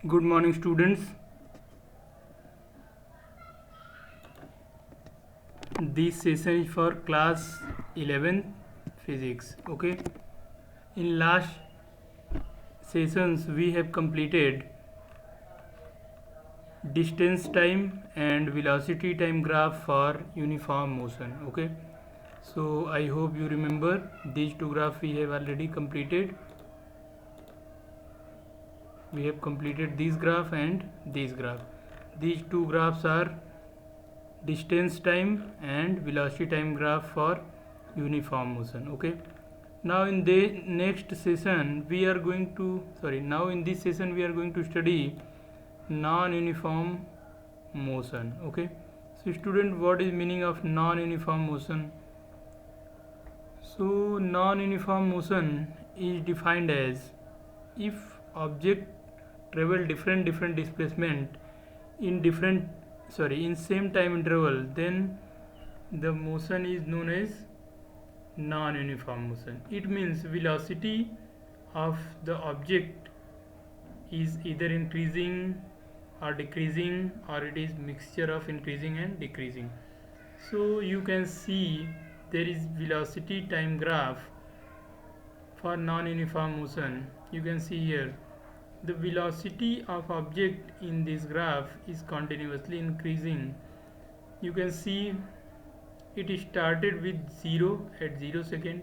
Good morning, students. This session is for class 11th physics. Okay. In last sessions, we have completed distance time and velocity time graph for uniform motion. Okay. So I hope you remember these two graphs we have already completed. We have completed this graph and this graph. These two graphs are distance time and velocity time graph for uniform motion. Okay, now in the next session we are going to now in this session we are going to study non-uniform motion. Okay, so student, what is meaning of non-uniform motion? So non-uniform motion is defined as if object travel different displacement in in same time interval, then the motion is known as non-uniform motion. It means velocity of the object is either increasing or decreasing, or it is mixture of increasing and decreasing. So you can see there is velocity time graph for non-uniform motion. You can see here the velocity of object in this graph is continuously increasing. You can see it started with 0 at 0 second,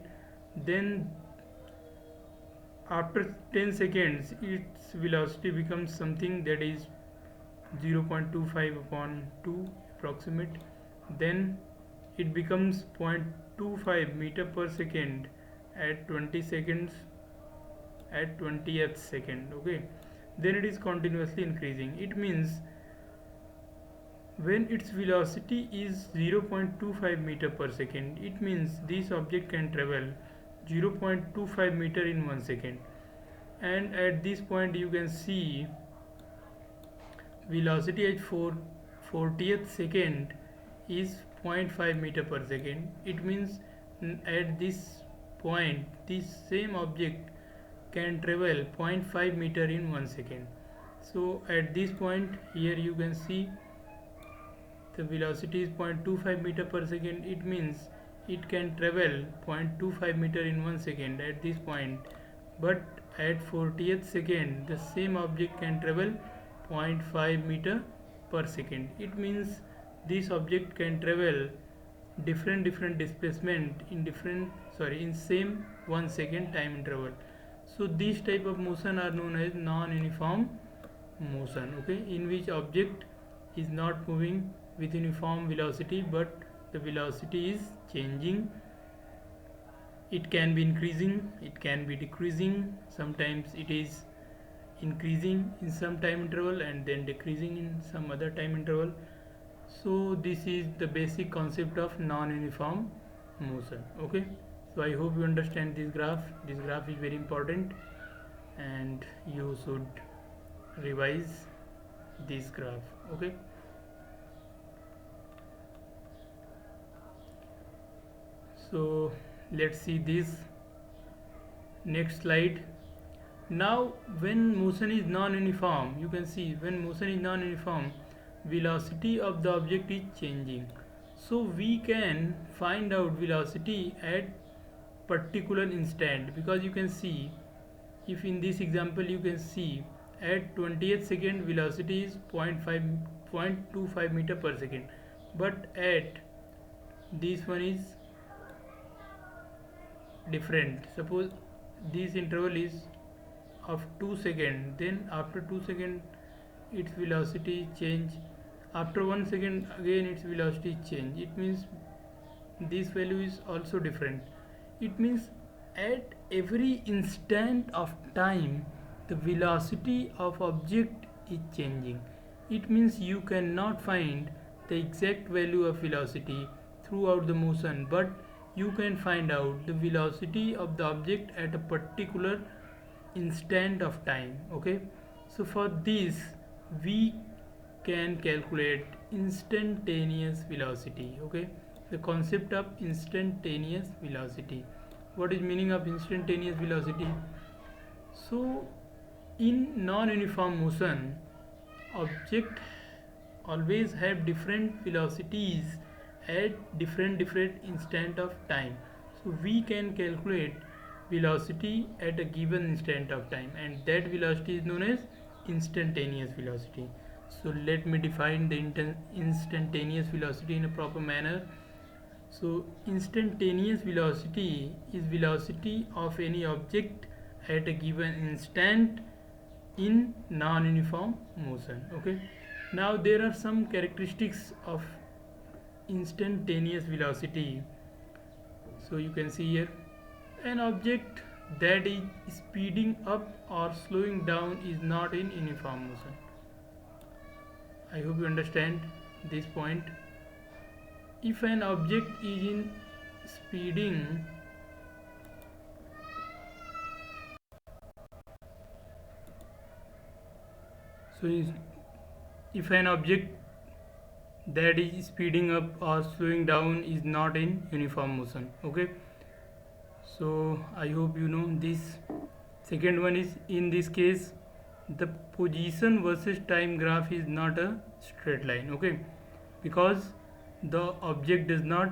then after 10 seconds its velocity becomes something that is 0.25 upon 2 approximate, then it becomes 0.25 meter per second at 20 seconds, at 20th second. Okay, then it is continuously increasing. It means when its velocity is 0.25 meter per second, it means this object can travel 0.25 meter in 1 second, and at this point you can see velocity at 40th second is 0.5 meter per second. It means at this point this same object can travel 0.5 meter in 1 second. So at this point here you can see the velocity is 0.25 meter per second. It means it can travel 0.25 meter in 1 second at this point, but at 40th second the same object can travel 0.5 meter per second. It means this object can travel different displacement in in same 1 second time interval. So these type of motion are known as non-uniform motion. Okay, in which object is not moving with uniform velocity, but the velocity is changing. It can be increasing, it can be decreasing. Sometimes it is increasing in some time interval and then decreasing in some other time interval. So this is the basic concept of non-uniform motion. Okay, so I hope you understand this graph. This graph is very important and you should revise this graph. Okay, so let's see this next slide. Now when motion is non-uniform, you can see when motion is non-uniform, velocity of the object is changing. So we can find out velocity at particular instant, because you can see if in this example you can see at 20th second velocity is 0.25 meter per second, but at this one is different. Suppose this interval is of 2 seconds, then after 2 seconds its velocity change, after 1 second again its velocity change. It means this value is also different. It means at every instant of time the velocity of object is changing. It means you cannot find the exact value of velocity throughout the motion, but you can find out the velocity of the object at a particular instant of time. Okay, so for this we can calculate instantaneous velocity. Okay, the concept of instantaneous velocity. What is meaning of instantaneous velocity? So In non-uniform motion, object always have different velocities at different instant of time. So we can calculate velocity at a given instant of time, and that velocity is known as instantaneous velocity. So let me define the instantaneous velocity in a proper manner. So instantaneous velocity is velocity of any object at a given instant in non-uniform motion. Okay, now there are some characteristics of instantaneous velocity. So you can see here, an object that is speeding up or slowing down is not in uniform motion. I hope you understand this point. If an object is in speeding, so if an object that is speeding up or slowing down is not in uniform motion. Okay, so I hope you know this. Second one is, in this case the position versus time graph is not a straight line. Okay, because the object does not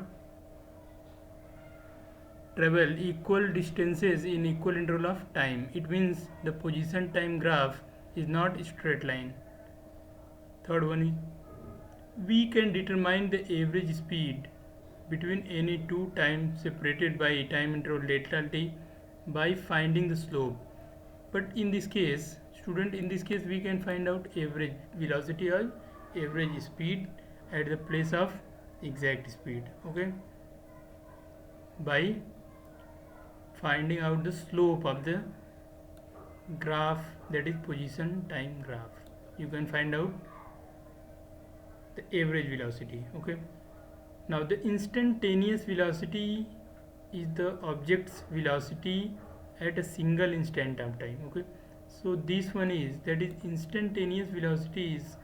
travel equal distances in equal interval of time. It means the position time graph is not straight line. Third one is, we can determine the average speed between any two times separated by time interval delta t by finding the slope. But in this case, student, in this case we can find out average velocity or average speed at the place of exact speed. Okay, by finding out the slope of the graph, that is position time graph, you can find out the average velocity. Okay, now the instantaneous velocity is the object's velocity at a single instant of time. Okay, so this one is, that is instantaneous velocity is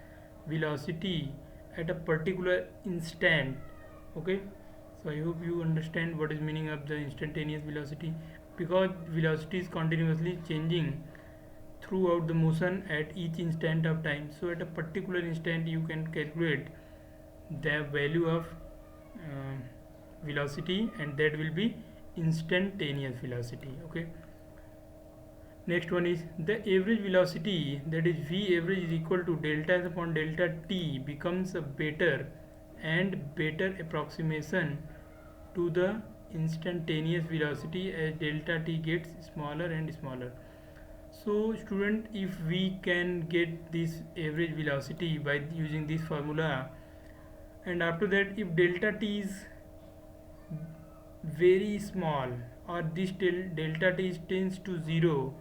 velocity at a particular instant. Okay, so I hope you understand what is meaning of the instantaneous velocity, because velocity is continuously changing throughout the motion at each instant of time. So at a particular instant you can calculate the value of velocity, and that will be instantaneous velocity. Okay, next one is the average velocity, that is V average is equal to delta S upon delta t, becomes a better and better approximation to the instantaneous velocity as delta t gets smaller and smaller. So student, if we can get this average velocity by using this formula, and after that if delta t is very small or this delta t tends to 0,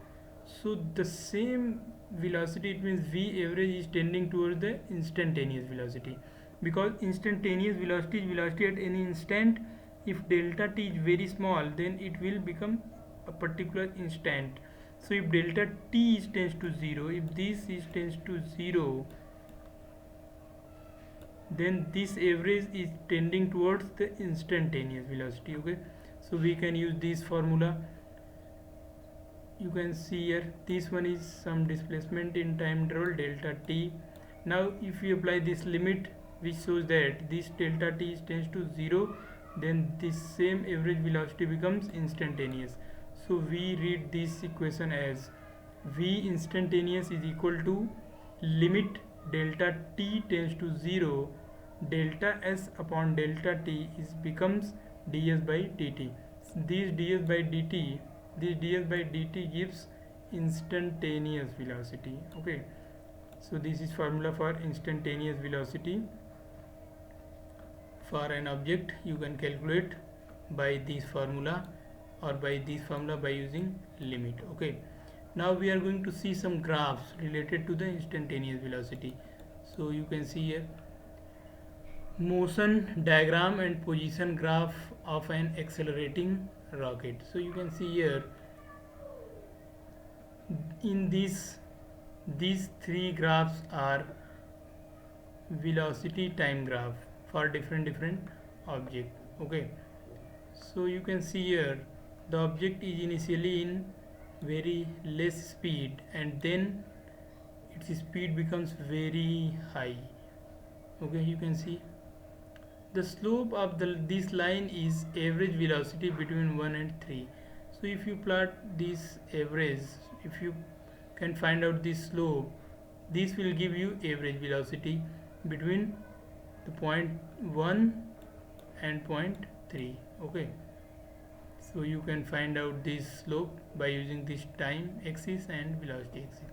so the same velocity, it means V average is tending towards the instantaneous velocity, because instantaneous velocity is velocity at any instant. If delta t is very small, then it will become a particular instant. So if delta t is tends to 0, if this is tends to 0, then this average is tending towards the instantaneous velocity. Okay, so we can use this formula. You can see here, this one is some displacement in time interval delta t. Now if we apply this limit which shows that this delta t tends to 0, then this same average velocity becomes instantaneous. So we read this equation as V instantaneous is equal to limit delta t tends to 0, delta S upon delta t is becomes ds by dt. This ds by dt gives instantaneous velocity. Okay, so this is formula for instantaneous velocity for an object. You can calculate by this formula, or by this formula by using limit. Okay, now we are going to see some graphs related to the instantaneous velocity. So you can see here motion diagram and position graph of an accelerating rocket. So you can see here in these three graphs are velocity time graph for different object. Okay, so you can see here the object is initially in very less speed, and then its speed becomes very high. Okay, you can see the slope of this line is average velocity between 1 and 3. So if you plot this average, if you can find out this slope, this will give you average velocity between the point 1 and point 3. Okay, so you can find out this slope by using this time axis and velocity axis.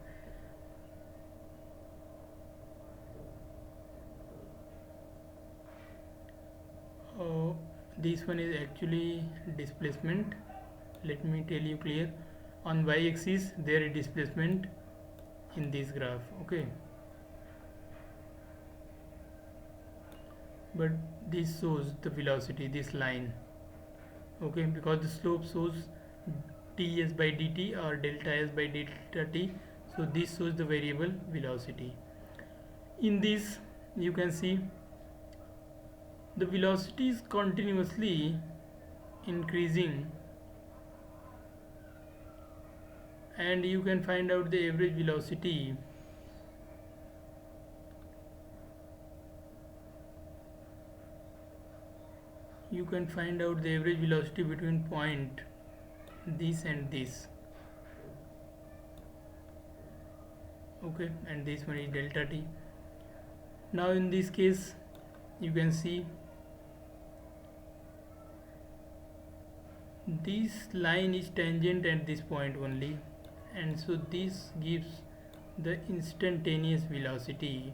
This one is actually displacement. Let me tell you clear. On y-axis there is displacement in this graph. Okay, but this shows the velocity, this line. Okay, because the slope shows ts by dt or delta s by delta t, so this shows the variable velocity. In this you can see the velocity is continuously increasing, and you can find out the average velocity. You can find out the average velocity between point this and this. Okay, and this one is delta t. Now in this case you can see this line is tangent at this point only, and so this gives the instantaneous velocity.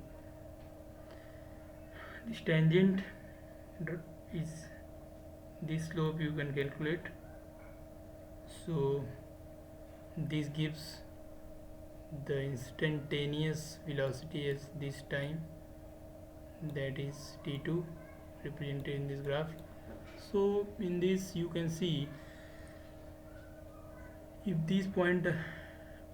This tangent is this slope you can calculate, so this gives the instantaneous velocity as this time, that is t2, represented in this graph. So in this you can see if these points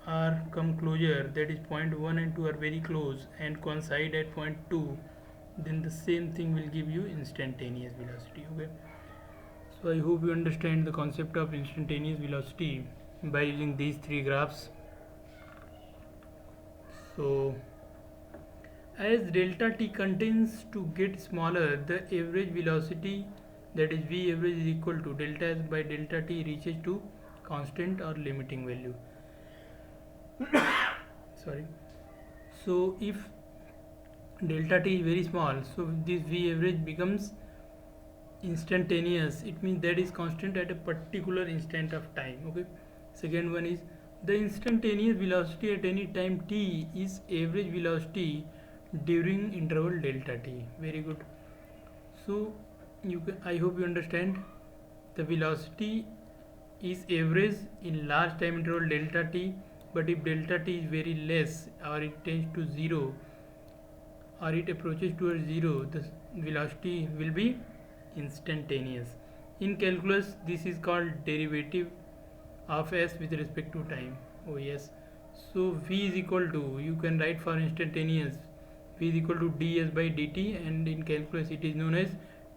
are come closer, that is point 1 and 2 are very close and coincide at point 2, then the same thing will give you instantaneous velocity. Okay, so I hope you understand the concept of instantaneous velocity by using these three graphs. So as delta t continues to get smaller, the average velocity, that is v average, is equal to delta s by delta t reaches to constant or limiting value. Sorry. So if delta t is very small, so this v average becomes instantaneous. It means that is constant at a particular instant of time. Okay. Second one is the instantaneous velocity at any time t is average velocity during interval delta t. Very good. So I hope you understand the velocity is average in large time interval delta t, but if delta t is very less or it tends to 0 or it approaches towards 0, the velocity will be instantaneous. In calculus this is called derivative of s with respect to time. Oh yes, so v is equal to, you can write for instantaneous, v is equal to ds by dt, and in calculus it is known as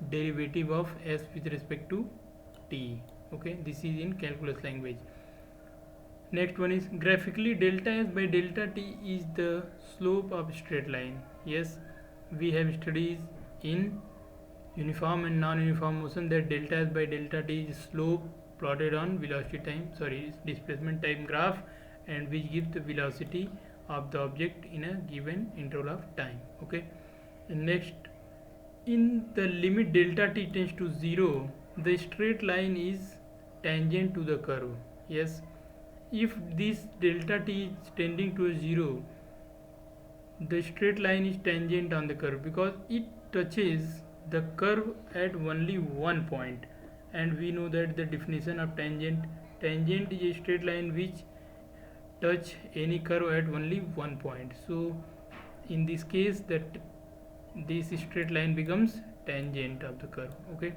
derivative of s with respect to t. Okay, this is in calculus language. Next one is graphically delta s by delta t is the slope of straight line. Yes, we have studies in uniform and non-uniform motion that delta s by delta t is slope plotted on velocity time, displacement time graph, and which gives the velocity of the object in a given interval of time. Okay, and next, in the limit delta t tends to 0, the straight line is tangent to the curve. Yes, if this delta t is tending to a 0, the straight line is tangent on the curve because it touches the curve at only one point, and we know that the definition of tangent is a straight line which touch any curve at only one point. So in this case, that this straight line becomes tangent of the curve. Okay,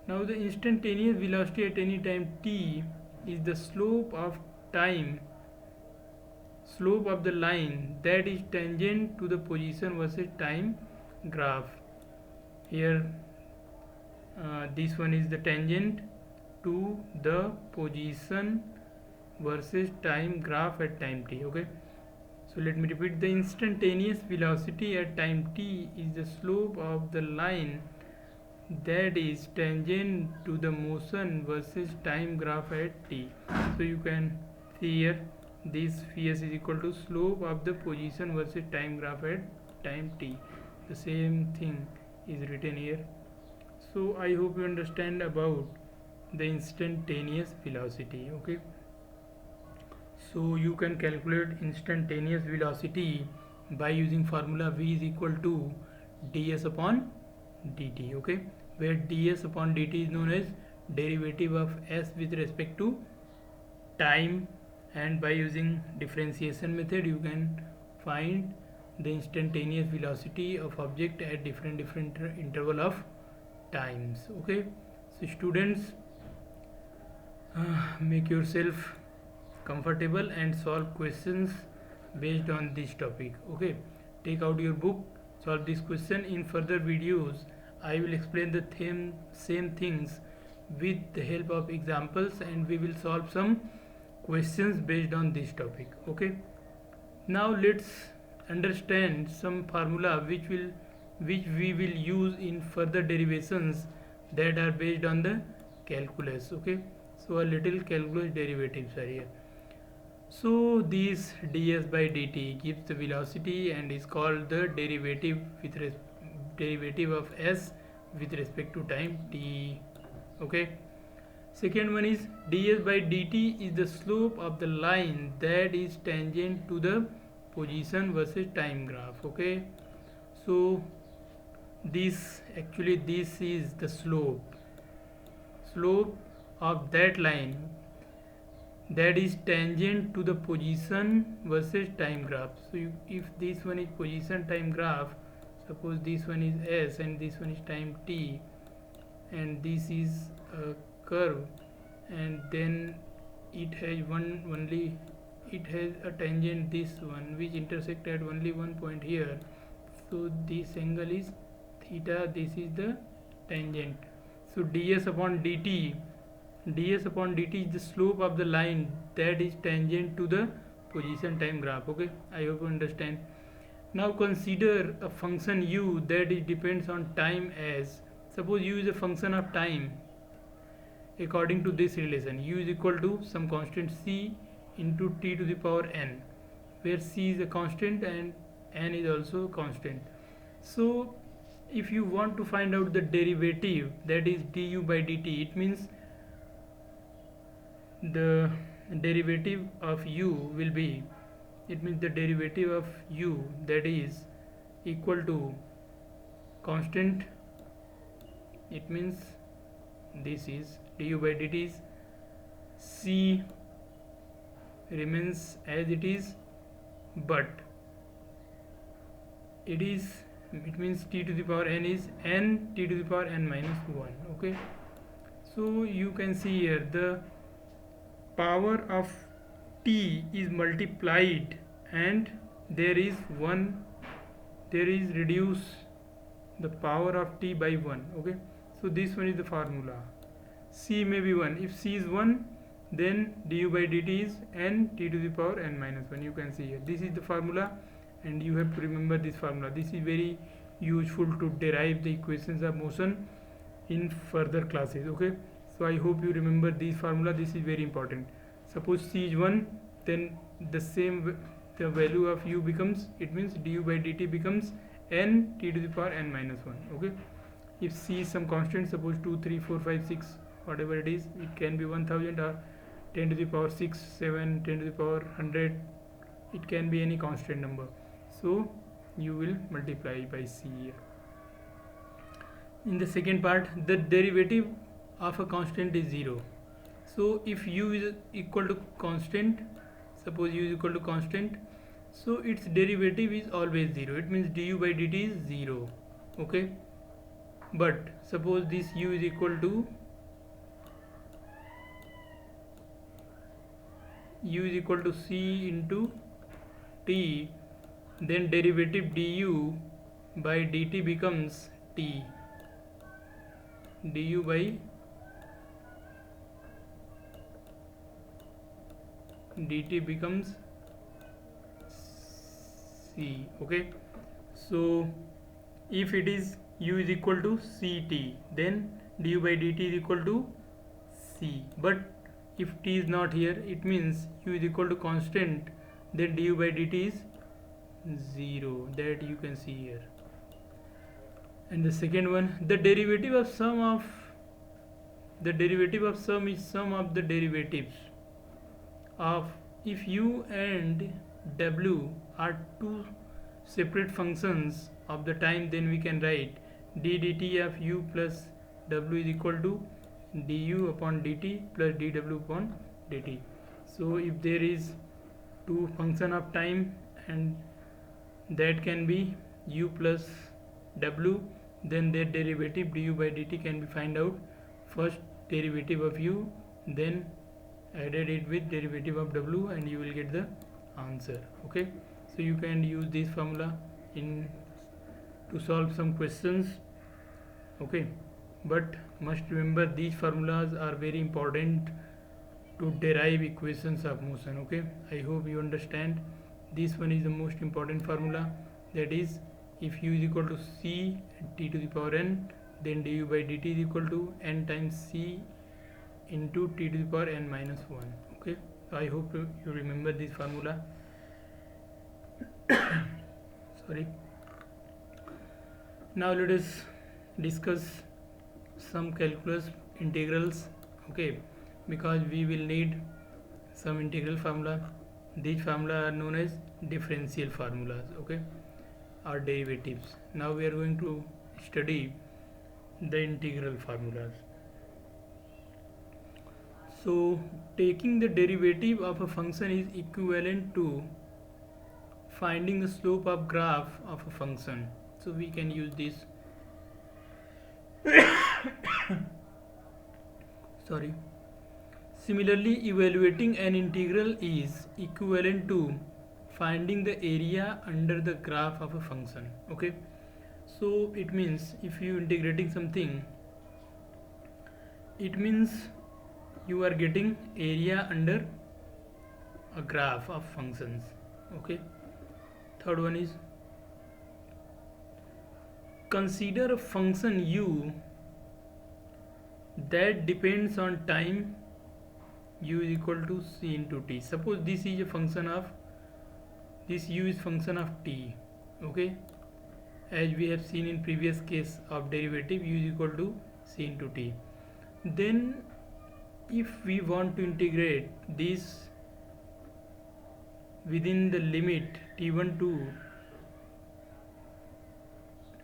now the instantaneous velocity at any time t is the slope of the line that is tangent to the position versus time graph. Here this one is the tangent to the position versus time graph at time t. Okay, so let me repeat. The instantaneous velocity at time t is the slope of the line that is tangent to the motion versus time graph at t. So you can see here this Vs is equal to slope of the position versus time graph at time t. The same thing is written here. So I hope you understand about the instantaneous velocity. Okay, so you can calculate instantaneous velocity by using formula V is equal to ds upon dt. Okay, where ds upon dt is known as derivative of s with respect to time, and by using differentiation method you can find the instantaneous velocity of object at different interval of times. Okay, so students, make yourself comfortable and solve questions based on this topic. Okay, take out your book, solve this question. In further videos I will explain the same things with the help of examples, and we will solve some questions based on this topic. Okay, now let's understand some formula which we will use in further derivations that are based on the calculus. Okay, so a little calculus derivatives are here. So this ds by dt gives the velocity and is called the derivative derivative of s with respect to time t. Okay, second one is ds by dt is the slope of the line that is tangent to the position versus time graph. Okay, so this is the slope of that line that is tangent to the position versus time graph. So if this one is position time graph, suppose this one is s and this one is time t, and this is a curve, and then it has it has a tangent, this one, which intersect at only one point here. So this angle is theta, this is the tangent. So ds upon dt is the slope of the line that is tangent to the position time graph. Okay, I hope you understand. Now consider a function u that is depends on time as, suppose u is a function of time according to this relation. U is equal to some constant c into t to the power n, where c is a constant and n is also constant. So if you want to find out the derivative, that is du by dt, it means the derivative of u will be, it means the derivative of u that is equal to constant, it means this is du by dt is c remains as it is, but it means t to the power n is n t to the power n minus 1. Okay, so you can see here the power of t is multiplied and there is reduce the power of t by 1. Okay, so this one is the formula. C may be 1. If c is 1, then du by dt is n t to the power n minus 1. You can see here this is the formula, and you have to remember this formula. This is very useful to derive the equations of motion in further classes. Okay, so I hope you remember this formula. This is very important. Suppose c is 1, then the value of u becomes, it means du by dt becomes n t to the power n minus 1. Okay, if c is some constant, suppose 2 3 4 5 6, whatever it is, it can be 1000 or 10 to the power 6 7 10 to the power 100, it can be any constant number. So you will multiply by c here. In the second part, the derivative of a constant is 0. So if u is equal to constant, suppose u is equal to constant, so its derivative is always 0. It means du by dt is 0. Okay, but suppose this u is equal to c into t, then derivative du by dt becomes t, du by dt becomes c. Okay, so if it is u is equal to ct, then du by dt is equal to c. But if t is not here, it means u is equal to constant, then du by dt is 0, that you can see here. And the second one, the derivative of sum is sum of the derivatives of, if u and w are two separate functions of the time, then we can write d dt of u plus w is equal to du upon dt plus dw upon dt. So if there is two function of time and that can be u plus w, then their derivative du by dt can be find out. First derivative of u, then added it with derivative of w, and you will get the answer. Okay, so you can use this formula in to solve some questions. Okay, but must remember these formulas are very important to derive equations of motion. Okay, I hope you understand. This one is the most important formula, that is, if u is equal to c t to the power n, then du by dt is equal to n times c into t to the power n minus 1. Okay, so I hope you remember this formula. Sorry. Now let us discuss some calculus integrals. Okay, because we will need some integral formula. These formula are known as differential formulas. Okay, or derivatives. Now we are going to study the integral formulas. So taking the derivative of a function is equivalent to finding the slope of graph of a function. So we can use this. Sorry. Similarly, evaluating an integral is equivalent to finding the area under the graph of a function. Okay, so it means if you integrating something, it means you are getting area under a graph of functions. Okay, third one is, consider a function u that depends on time u is equal to c into t. Suppose this is a function of, this u is function of t. Okay, as we have seen in previous case of derivative, u is equal to c into t. Then if we want to integrate this within the limit t1 to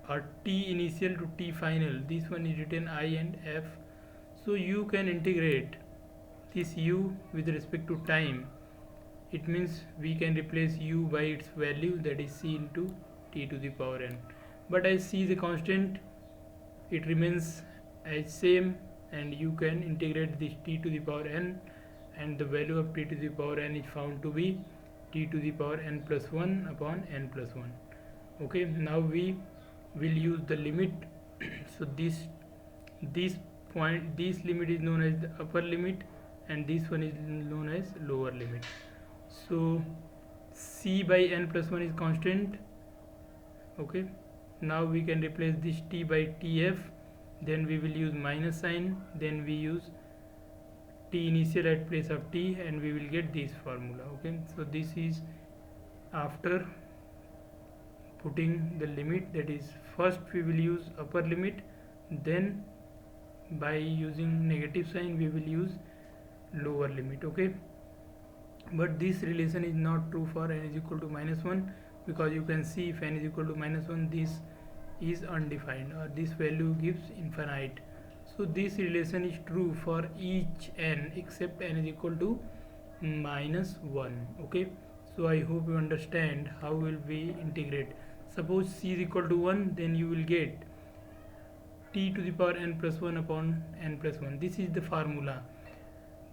or t initial to t final, this one is written I and f. So you can integrate this u with respect to time. It means we can replace u by its value, that is c into t to the power n. But as c is a constant, it remains as same, and you can integrate this t to the power n, and the value of t to the power n is found to be t to the power n plus 1 upon n plus 1. Okay, now we will use the limit. So this point, this limit is known as the upper limit, and this one is known as lower limit. So c by n plus 1 is constant. Okay, now we can replace this t by tf, then we will use minus sign, then we use t initial at place of t, and we will get this formula. Okay, so this is after putting the limit, that is, first we will use upper limit, then by using negative sign we will use lower limit. Okay, but this relation is not true for n is equal to minus 1, because you can see if n is equal to minus 1, this is undefined, or this value gives infinite. So this relation is true for each n except n is equal to minus 1. Okay, so I hope you understand how will we integrate. Suppose c is equal to 1, then you will get t to the power n plus 1 upon n plus 1. This is the formula.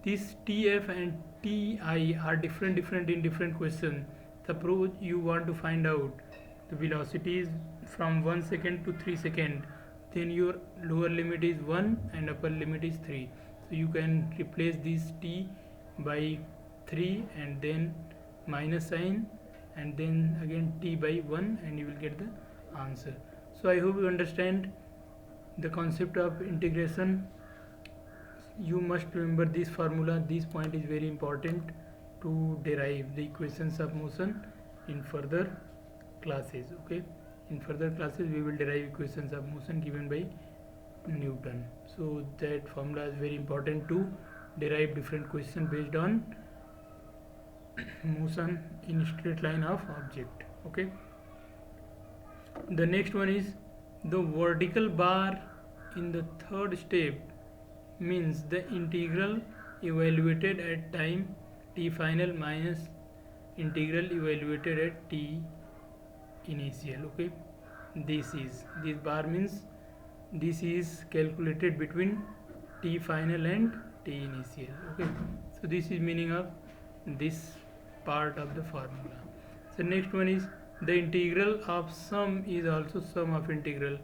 This tf and ti are different in different question. Suppose you want to find out the velocities from 1 second to 3 second, then your lower limit is 1 and upper limit is 3. So you can replace this t by 3 and then minus sign and then again t by 1 and you will get the answer. So I hope you understand the concept of integration. You must remember this formula. This point is very important to derive the equations of motion in further classes. Okay, in further classes we will derive equations of motion given by Newton. So that formula is very important to derive different questions based on motion in straight line of object. Okay, the next one is the vertical bar in the third step means the integral evaluated at time t final minus integral evaluated at t initial. Okay, this bar means this is calculated between t final and t initial. Okay, so this is meaning of this part of the formula. So next one is the integral of sum is also sum of integral.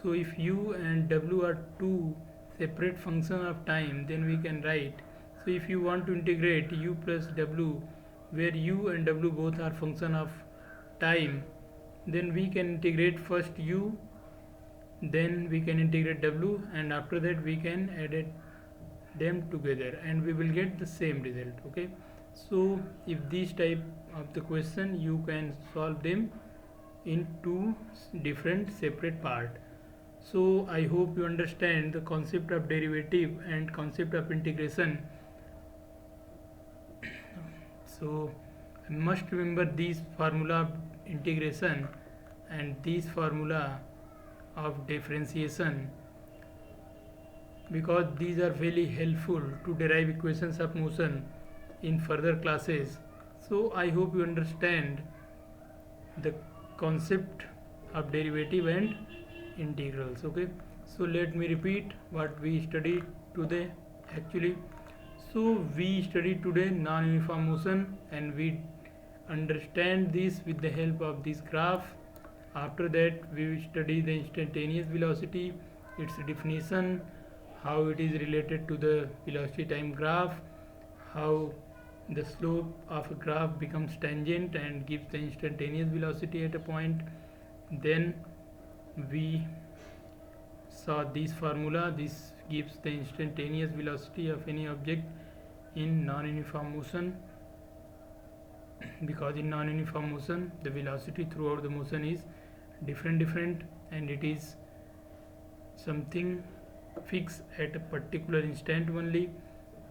So if u and w are two separate function of time, then we can write, so if you want to integrate u plus w where u and w both are function of time, then we can integrate first u, then we can integrate w, and after that we can add them together and we will get the same result. Okay, so if this type of the question you can solve them in two different separate part. So I hope you understand the concept of derivative and concept of integration. So you must remember this formula of integration and this formula of differentiation, because these are very helpful to derive equations of motion in further classes. So I hope you understand the concept of derivative and integrals. Okay, so let me repeat what we studied today actually. So we studied today non-uniform motion and we understand this with the help of this graph. After that we will study the instantaneous velocity, its definition, how it is related to the velocity time graph, how the slope of a graph becomes tangent and gives the instantaneous velocity at a point. Then we saw this formula. This gives the instantaneous velocity of any object in non-uniform motion, because in non-uniform motion the velocity throughout the motion is different and it is something fixed at a particular instant only.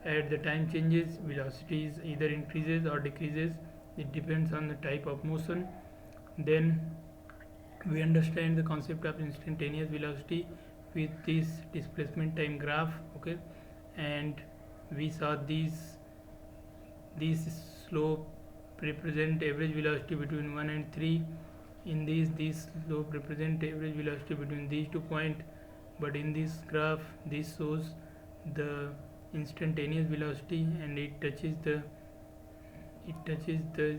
At the time changes, velocity is either increases or decreases, it depends on the type of motion. Then we understand the concept of instantaneous velocity with this displacement time graph. Okay, and we saw these slope represent average velocity between 1 and 3. In this slope represent average velocity between these 2 points, but in this graph this shows the instantaneous velocity and it touches the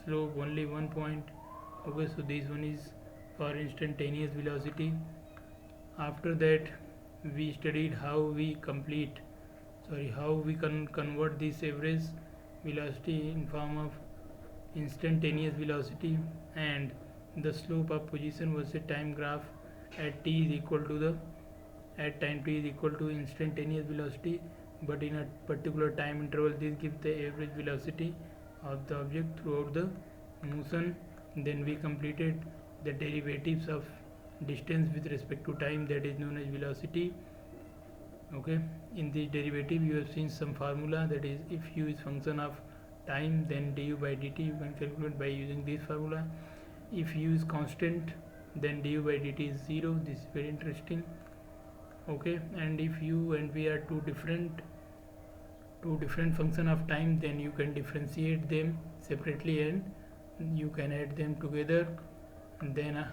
slope only 1 point. Okay, so this one is for instantaneous velocity. After that we studied how we can convert this average velocity in form of instantaneous velocity, and the slope of position versus time graph at t is equal to time t is equal to instantaneous velocity, but in a particular time interval this gives the average velocity of the object throughout the motion. Then we completed the derivatives of distance with respect to time, that is known as velocity. Okay, in this derivative you have seen some formula, that is if u is function of time then du by dt you can calculate by using this formula. If u is constant then du by dt is 0. This is very interesting. Okay, and if u and v are two different function of time, then you can differentiate them separately and you can add them together. And then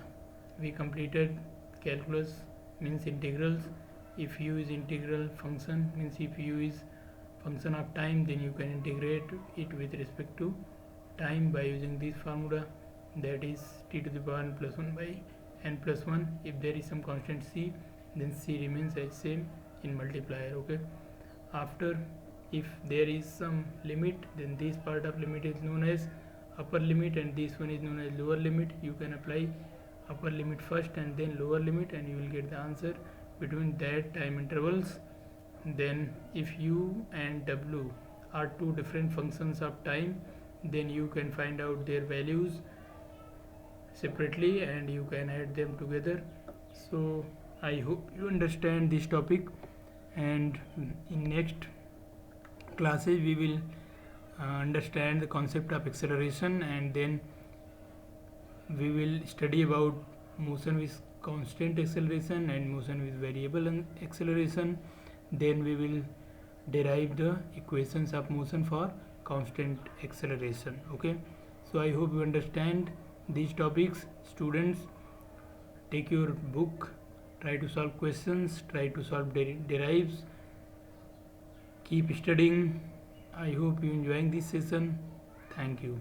we completed calculus, means integrals. If u is integral function, means if u is function of time, then you can integrate it with respect to time by using this formula, that is t to the power n plus 1 by n plus 1. If there is some constant c, then c remains as same in multiplier. Okay, after if there is some limit, then this part of limit is known as upper limit and this one is known as lower limit. You can apply upper limit first and then lower limit and you will get the answer between that time intervals. Then if u and w are two different functions of time, then you can find out their values separately and you can add them together. So I hope you understand this topic, and in next classes we will understand the concept of acceleration, and then we will study about motion with constant acceleration and motion with variable acceleration. Then we will derive the equations of motion for constant acceleration. Okay, so I hope you understand these topics. Students, take your book, try to solve questions, try to solve derives, keep studying. I hope you enjoying this session. Thank you.